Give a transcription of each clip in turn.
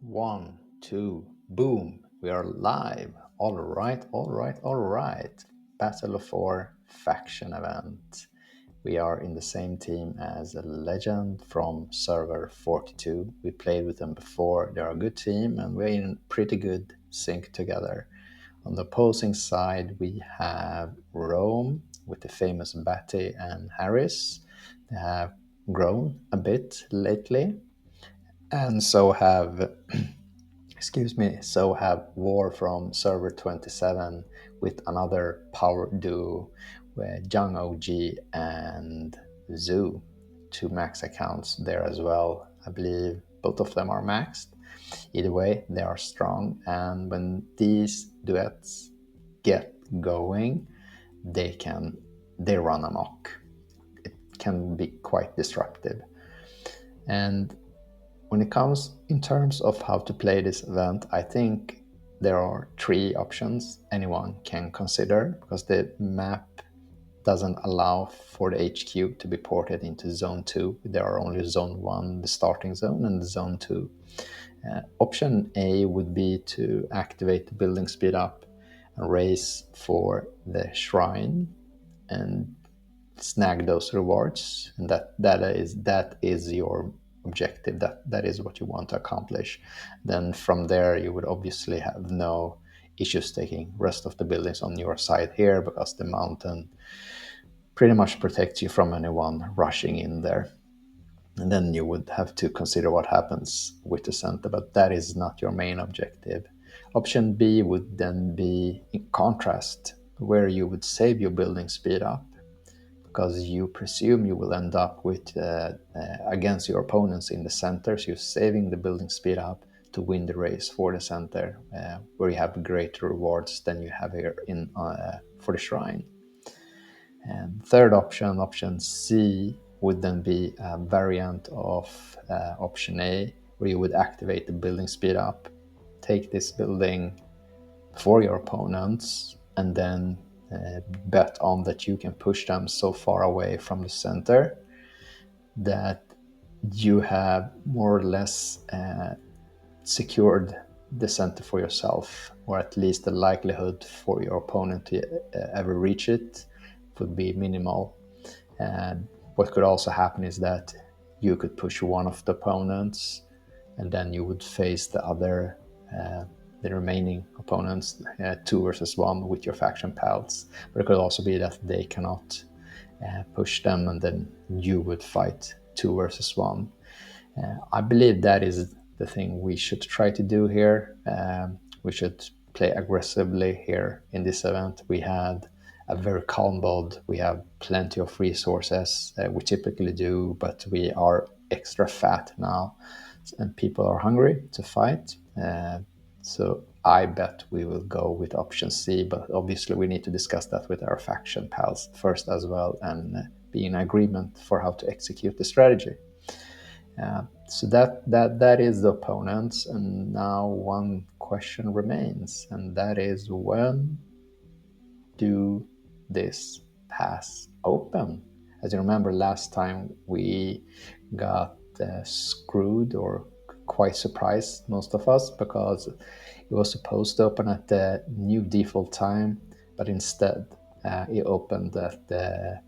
One, two, boom. We are live. All right, all right, all right. Battle of 4 faction event. We are in the same team as a legend from server 42. We played with them before. They're a good team and we're in pretty good sync together. On the opposing side, we have Rome with the famous Batty and Harris. They have grown a bit lately, and so have so have War from server 27 with another power duo with Young OG and Zoo, two max accounts there as well. I believe both of them are maxed. Either way, they are strong, and when these duets get going, they run amok. It can be quite disruptive. And when it comes in terms of how to play this event, I think there are three options anyone can consider, because the map doesn't allow for the HQ to be ported into zone 2. There are only zone 1, the starting zone, and zone 2. Option A would be to activate the building speed up and race for the shrine and snag those rewards, and that is your objective. That is what you want to accomplish. Then from there you would obviously have no issues taking rest of the buildings on your side here, because the mountain pretty much protects you from anyone rushing in there. And then you would have to consider what happens with the center, but that is not your main objective. Option B would then be in contrast, where you would save your building speed up, because you presume you will end up with against your opponents in the center, so you're saving the building speed up to win the race for the center, where you have greater rewards than you have here in for the shrine. And third option, option C, would then be a variant of option A, where you would activate the building speed up, take this building for your opponents, and then bet on that you can push them so far away from the center that you have more or less secured the center for yourself, or at least the likelihood for your opponent to ever reach it would be minimal. And what could also happen is that you could push one of the opponents, and then you would face the remaining opponents 2 versus 1 with your faction pals. But it could also be that they cannot push them, and then you would fight 2 versus 1. I believe that is the thing we should try to do here. We should play aggressively here in this event. We had a very calm bod. We have plenty of resources. We typically do, but we are extra fat now, and people are hungry to fight. So I bet we will go with option C, but obviously we need to discuss that with our faction pals first as well, and be in agreement for how to execute the strategy. So that is the opponents, and now one question remains, and that is, when do this pass open? As you remember, last time we got screwed, or quite surprised, most of us, because it was supposed to open at the new default time, but instead it opened at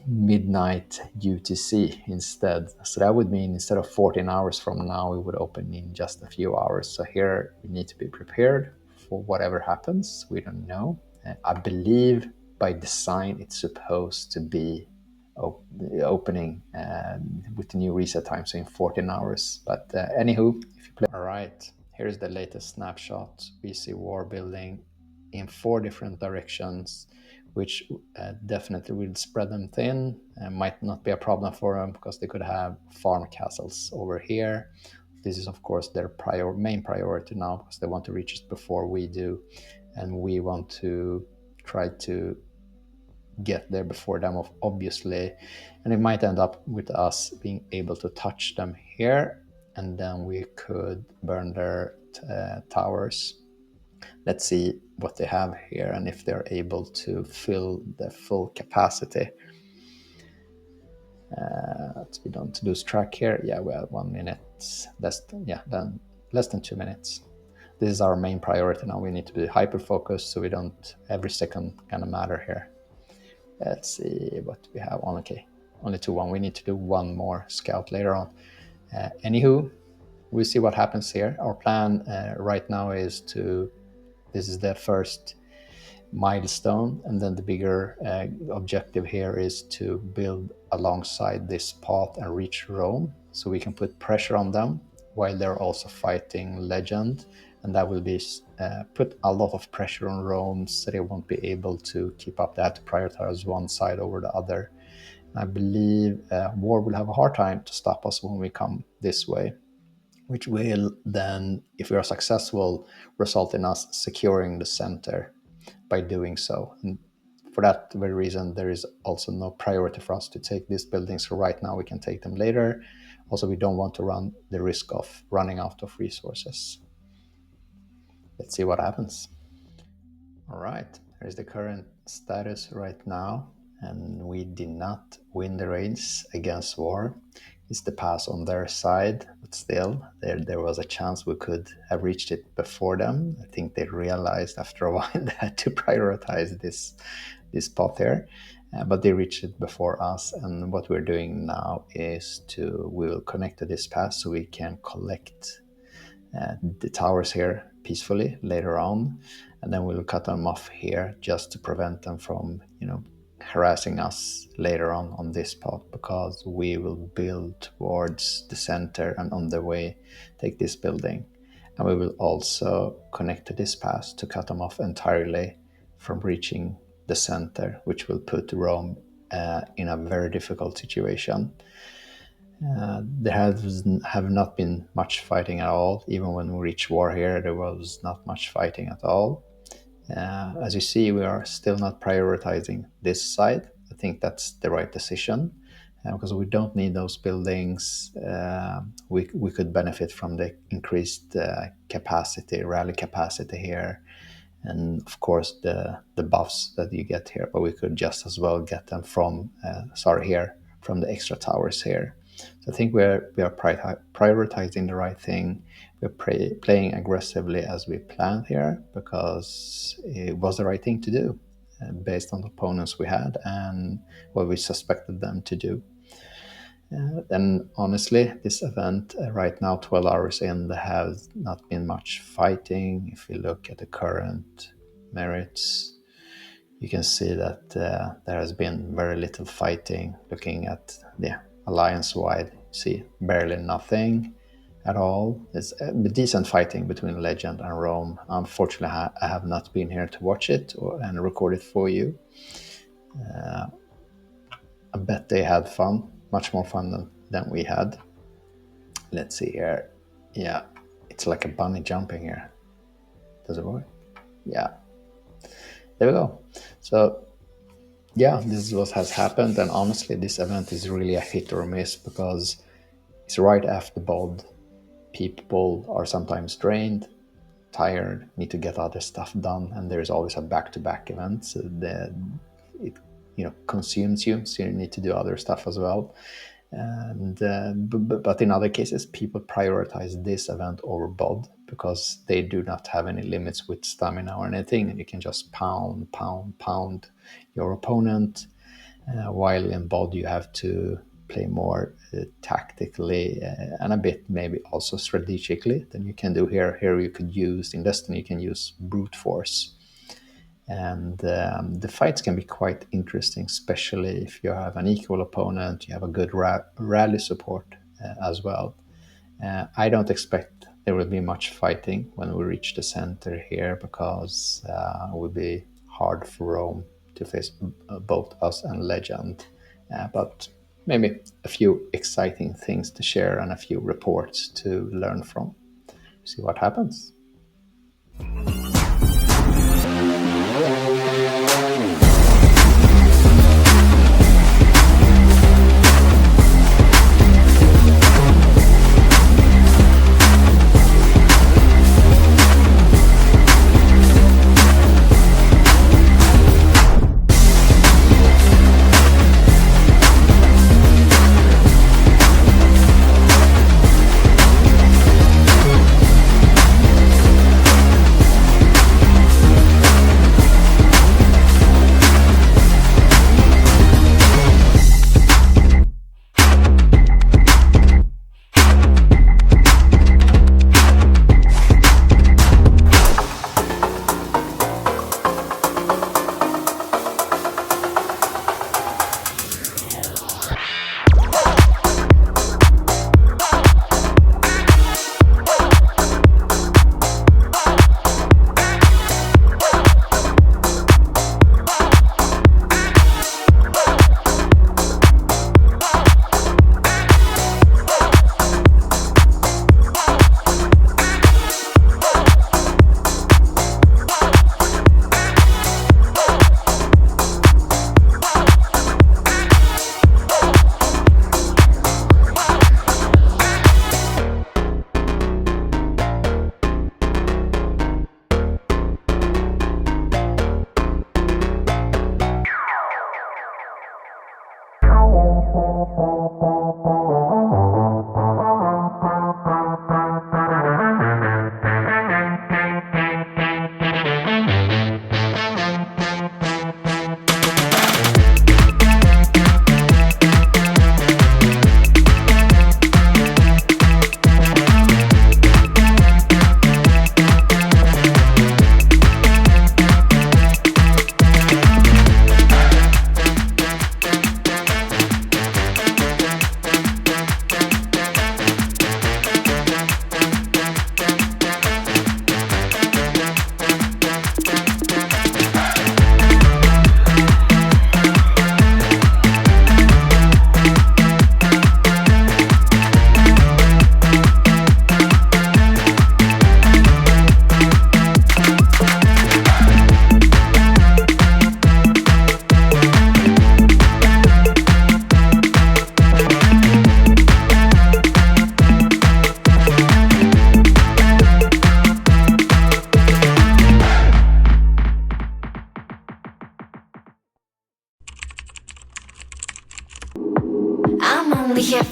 midnight UTC instead. So that would mean instead of 14 hours from now, it would open in just a few hours. So here we need to be prepared for whatever happens. We don't know. I believe by design it's supposed to be opening with the new reset time, so in 14 hours. But anywho, if you play. All right, here's the latest snapshot. We see war building in 4 different directions, which definitely will spread them thin. Might not be a problem for them, because they could have farm castles over here. This is of course their main priority now, because they want to reach it before we do, and we want to try to get there before them, obviously. And it might end up with us being able to touch them here, and then we could burn their towers. Let's see what they have here, and if they're able to fill the full capacity. We don't lose track here. Yeah, we have 1 minute less than 2 minutes. This is our main priority now. We need to be hyper focused so we don't every second kind of matter here. Let's see what we have on. Okay, only 2-1. We need to do one more scout later on. Anywho, we see what happens here. Our plan right now is this is the first milestone, and then the bigger objective here is to build alongside this path and reach Rome, so we can put pressure on them while they're also fighting Legend, and that will be put a lot of pressure on Rome, so they won't be able to keep up. They have to prioritize one side over the other. And I believe War will have a hard time to stop us when we come this way, which will then, if we are successful, result in us securing the center by doing so. And for that very reason, there is also no priority for us to take these buildings. So right now we can take them later. Also, we don't want to run the risk of running out of resources. Let's see what happens. All right, here's the current status right now. And we did not win the race against War. It's the pass on their side, but still, there was a chance we could have reached it before them. I think they realized after a while they had to prioritize this path here, but they reached it before us. And what we're doing now is we will connect to this pass so we can collect the towers here peacefully later on, and then we'll cut them off here just to prevent them from, harassing us later on this path, because we will build towards the center and on the way take this building. And we will also connect to this pass to cut them off entirely from reaching the center, which will put Rome in a very difficult situation. There have not been much fighting at all. Even when we reached War here, there was not much fighting at all. As you see, we are still not prioritizing this side. I think that's the right decision, because we don't need those buildings. We could benefit from the increased rally capacity here, and of course the buffs that you get here. But we could just as well get them from the extra towers here. So I think we are prioritizing the right thing. We're playing aggressively as we planned here, because it was the right thing to do based on the opponents we had and what we suspected them to do. Then honestly, this event right now, 12 hours in, there has not been much fighting. If you look at the current merits, you can see that there has been very little fighting. Looking at the alliance-wide, see barely nothing at all. It's decent fighting between Legend and Rome. Unfortunately, I have not been here to watch it and record it for you. I bet they had fun, much more fun than we had. Let's see here. Yeah, it's like a bunny jumping here. Does it work? Yeah. There we go. So yeah, this is what has happened. And honestly, this event is really a hit or miss, because it's right after BOD. People are sometimes drained, tired, need to get other stuff done, and there's always a back-to-back event. So it consumes you, so you need to do other stuff as well. And but in other cases, people prioritize this event over BOD because they do not have any limits with stamina or anything, and you can just pound your opponent, while in BOD you have to play more tactically and a bit maybe also strategically than you can do here. Here you could use, in Destiny, you can use brute force. And the fights can be quite interesting, especially if you have an equal opponent, you have a good rally support as well. I don't expect there will be much fighting when we reach the center here, because it will be hard for Rome to face both us and Legend. But maybe a few exciting things to share and a few reports to learn from. See what happens.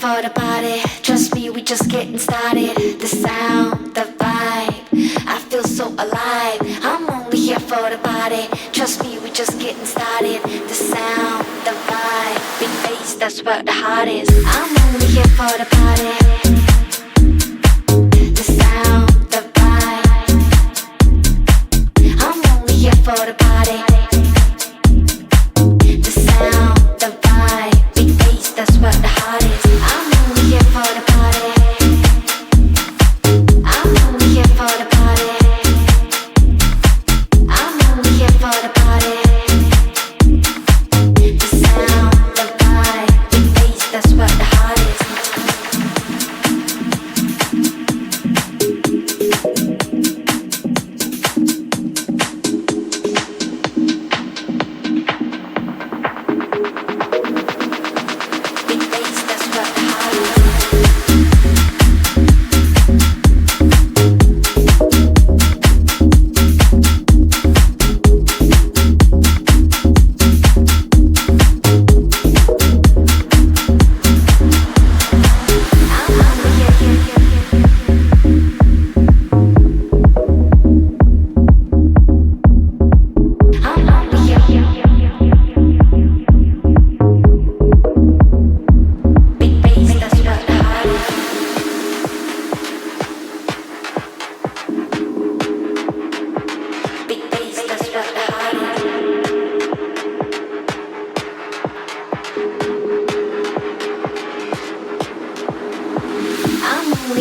for the party. Trust me, we just getting started. The sound, the vibe, I feel so alive. I'm only here for the party. Trust me, we just getting started. The sound, the vibe, big bass, that's what the heart is. I'm only here for the party. The sound, the vibe, I'm only here for the party. The sound, the vibe, big bass, that's what the heart is. I'm only here for the party. I'm only here for the party. I'm only here for the party. The sound, the vibe, big bass, that's what the heart is. Big bass, that's what the heart is.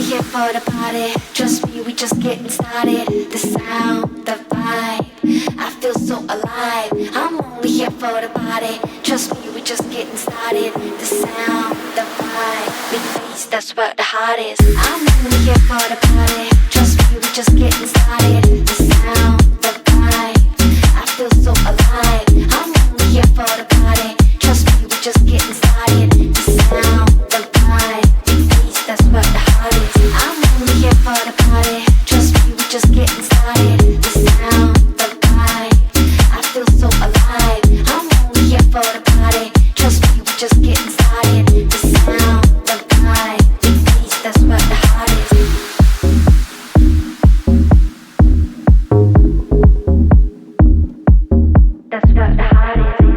Here for the party, trust me, we just getting started. The sound, the vibe, I feel so alive. I'm only here for the party, trust me, we just getting started. The sound, the vibe, big bass, that's what the heart is. I'm only here for the party, trust me, we just getting started. The sound, the vibe, I feel so alive. I'm only here for the party, trust me, we just getting started. The sound, the vibe, big bass, that's what the heart is. I'm only here for the party. Trust me, we just getting started. The sound, the vibe, I feel so alive. I'm only here for the party. Trust me, we just getting started. The sound, the vibe, big bass, that's what the heart is. That's what the heart is.